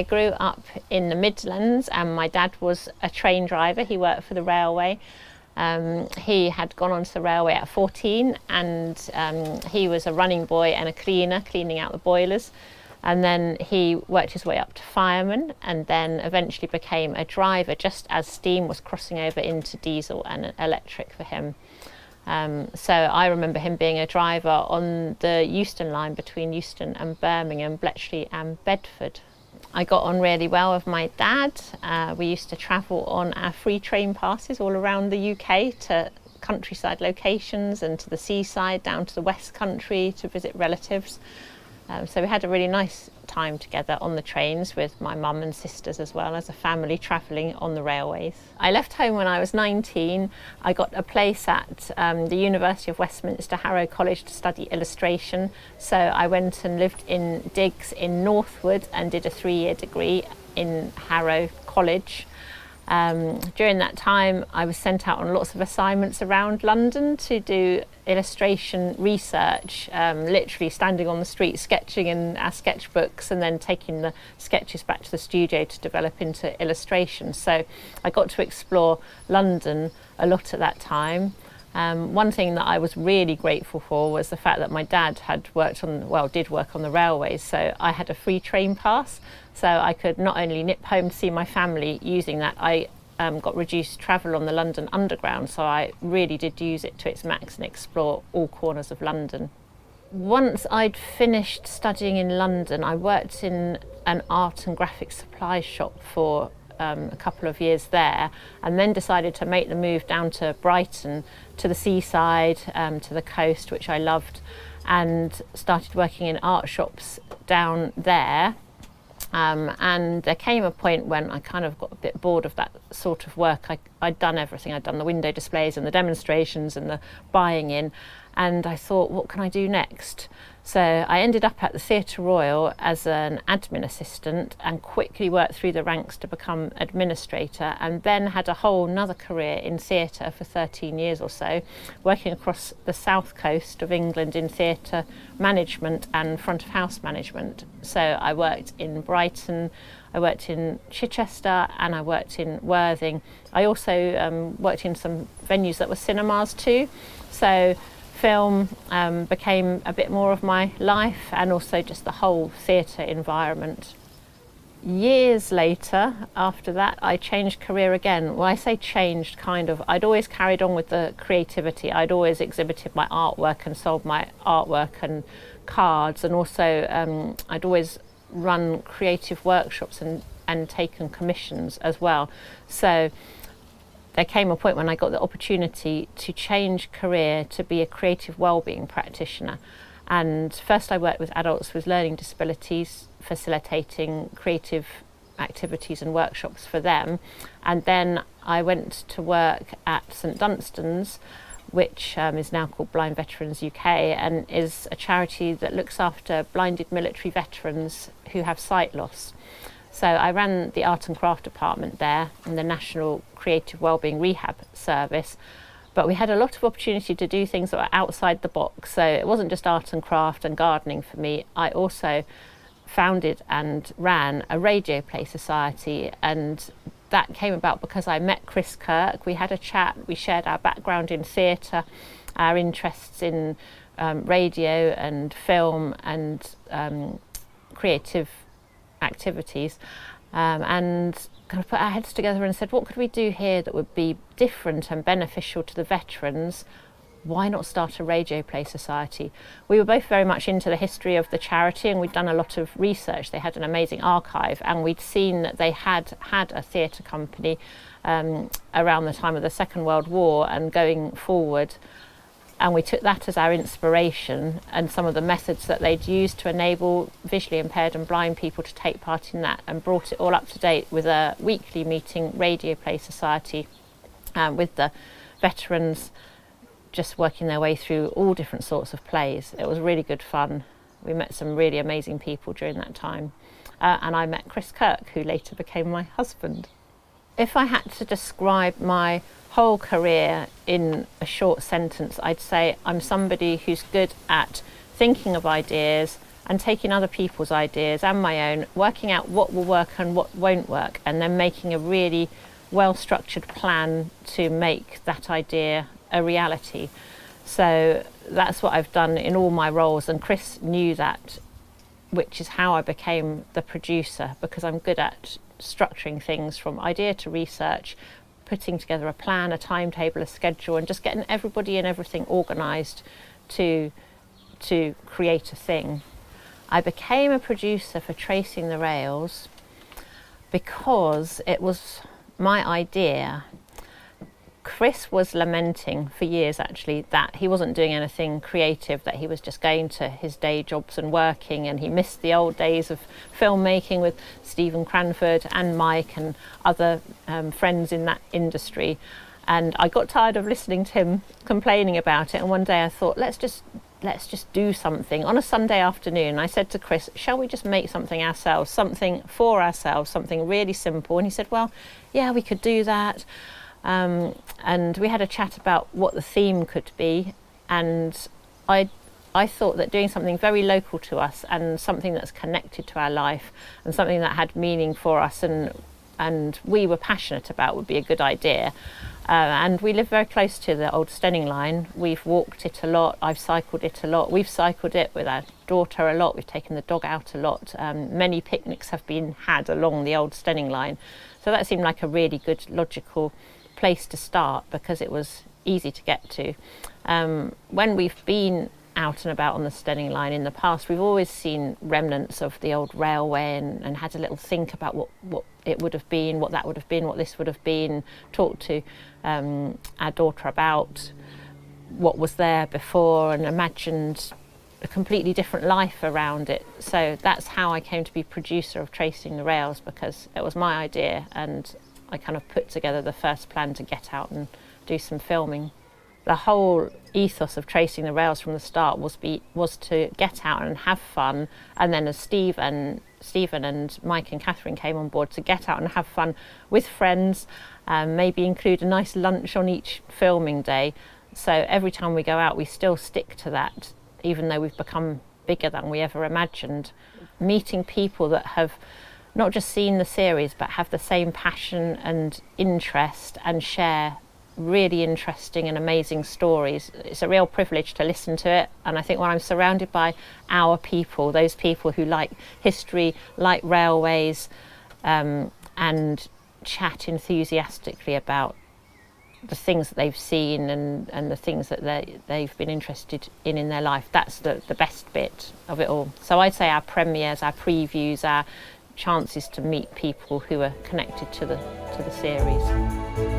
I grew up in the Midlands, and my dad was a train driver. He worked for the railway. He had gone onto the railway at 14, and he was a running boy and a cleaner, cleaning out the boilers. And then he worked his way up to fireman, and then eventually became a driver just as steam was crossing over into diesel and electric for him. So I remember him being a driver on the Steyning Line between Euston and Birmingham, Bletchley and Bedford. I got on really well with my dad. We used to travel on our free train passes all around the UK to countryside locations and to the seaside, down to the West Country to visit relatives. So we had a really nice time together on the trains with my mum and sisters, as well as a family travelling on the railways. I left home when I was 19. I got a place at the University of Westminster Harrow College to study illustration. So I went and lived in digs in Northwood and did a 3-year degree in Harrow College. During that time, I was sent out on lots of assignments around London to do illustration research, literally standing on the street sketching in our sketchbooks and then taking the sketches back to the studio to develop into illustrations. So I got to explore London a lot at that time. One thing that I was really grateful for was the fact that my dad had did work on the railways, so I had a free train pass, so I could not only nip home to see my family using that, I got reduced travel on the London Underground, so I really did use it to its max and explore all corners of London. Once I'd finished studying in London, I worked in an art and graphic supply shop for a couple of years there, and then decided to make the move down to Brighton, to the seaside, to the coast, which I loved, and started working in art shops down there. And there came a point when I kind of got a bit bored of that sort of work. I'd done everything. I'd done the window displays and the demonstrations and the buying in, and I thought, what can I do next? So I ended up at the Theatre Royal as an admin assistant and quickly worked through the ranks to become administrator, and then had a whole nother career in theatre for 13 years or so, working across the south coast of England in theatre management and front of house management. So I worked in Brighton, I worked in Chichester, and I worked in Worthing. I also worked in some venues that were cinemas too. So film became a bit more of my life, and also just the whole theatre environment. Years later, after that, I changed career again. Well, I say changed, kind of. I'd always carried on with the creativity. I'd always exhibited my artwork and sold my artwork and cards, and also I'd always run creative workshops and taken commissions as well. So there came a point when I got the opportunity to change career to be a creative wellbeing practitioner. And first I worked with adults with learning disabilities, facilitating creative activities and workshops for them. And then I went to work at St Dunstan's, which is now called Blind Veterans UK, and is a charity that looks after blinded military veterans who have sight loss. So I ran the art and craft department there and the National Creative Wellbeing Rehab Service, but we had a lot of opportunity to do things that were outside the box. So it wasn't just art and craft and gardening for me. I also founded and ran a radio play society, and that came about because I met Chris Kirk. We had a chat, we shared our background in theatre, our interests in radio and film and creative activities, and kind of put our heads together and said, what could we do here that would be different and beneficial to the veterans? Why not start a radio play society? We were both very much into the history of the charity, and we'd done a lot of research. They had an amazing archive, and we'd seen that they had a theatre company around the time of the Second World War and going forward. And we took that as our inspiration, and some of the methods that they'd used to enable visually impaired and blind people to take part in that, and brought it all up to date with a weekly meeting radio play society with the veterans just working their way through all different sorts of plays. It was really good fun. We met some really amazing people during that time. And I met Chris Kirk, who later became my husband. If I had to describe my whole career in a short sentence, I'd say I'm somebody who's good at thinking of ideas, and taking other people's ideas and my own, working out what will work and what won't work, and then making a really well-structured plan to make that idea a reality. So that's what I've done in all my roles, and Chris knew that, which is how I became the producer, because I'm good at structuring things from idea to research, putting together a plan, a timetable, a schedule, and just getting everybody and everything organised to create a thing. I became a producer for Tracing the Rails because it was my idea. Chris was lamenting for years actually that he wasn't doing anything creative, that he was just going to his day jobs and working, and he missed the old days of filmmaking with Stephen Cranford and Mike and other friends in that industry. And I got tired of listening to him complaining about it, and one day I thought, let's just do something. On a Sunday afternoon, I said to Chris, shall we just make something ourselves, something for ourselves, something really simple? And he said, well, yeah, we could do that. And we had a chat about what the theme could be, and I thought that doing something very local to us and something that's connected to our life and something that had meaning for us and we were passionate about would be a good idea. And we live very close to the old Steyning Line. We've walked it a lot, I've cycled it a lot, we've cycled it with our daughter a lot, we've taken the dog out a lot. Many picnics have been had along the old Steyning Line. So that seemed like a really good, logical place to start because it was easy to get to. When we've been out and about on the Steyning Line in the past, we've always seen remnants of the old railway and had a little think about what it would have been, what that would have been, what this would have been, talked to our daughter about what was there before and imagined a completely different life around it. So that's how I came to be producer of Tracing the Rails, because it was my idea and I kind of put together the first plan to get out and do some filming. The whole ethos of Tracing the Rails from the start was to get out and have fun, and then as Stephen and Mike and Catherine came on board, to get out and have fun with friends, maybe include a nice lunch on each filming day. So every time we go out we still stick to that, even though we've become bigger than we ever imagined. Meeting people that have not just seen the series but have the same passion and interest and share really interesting and amazing stories. It's a real privilege to listen to it, and I think when I'm surrounded by our people, those people who like history, like railways, and chat enthusiastically about the things that they've seen and the things that they've been interested in their life, that's the best bit of it all. So I'd say our premieres, our previews, our chances to meet people who are connected to the series.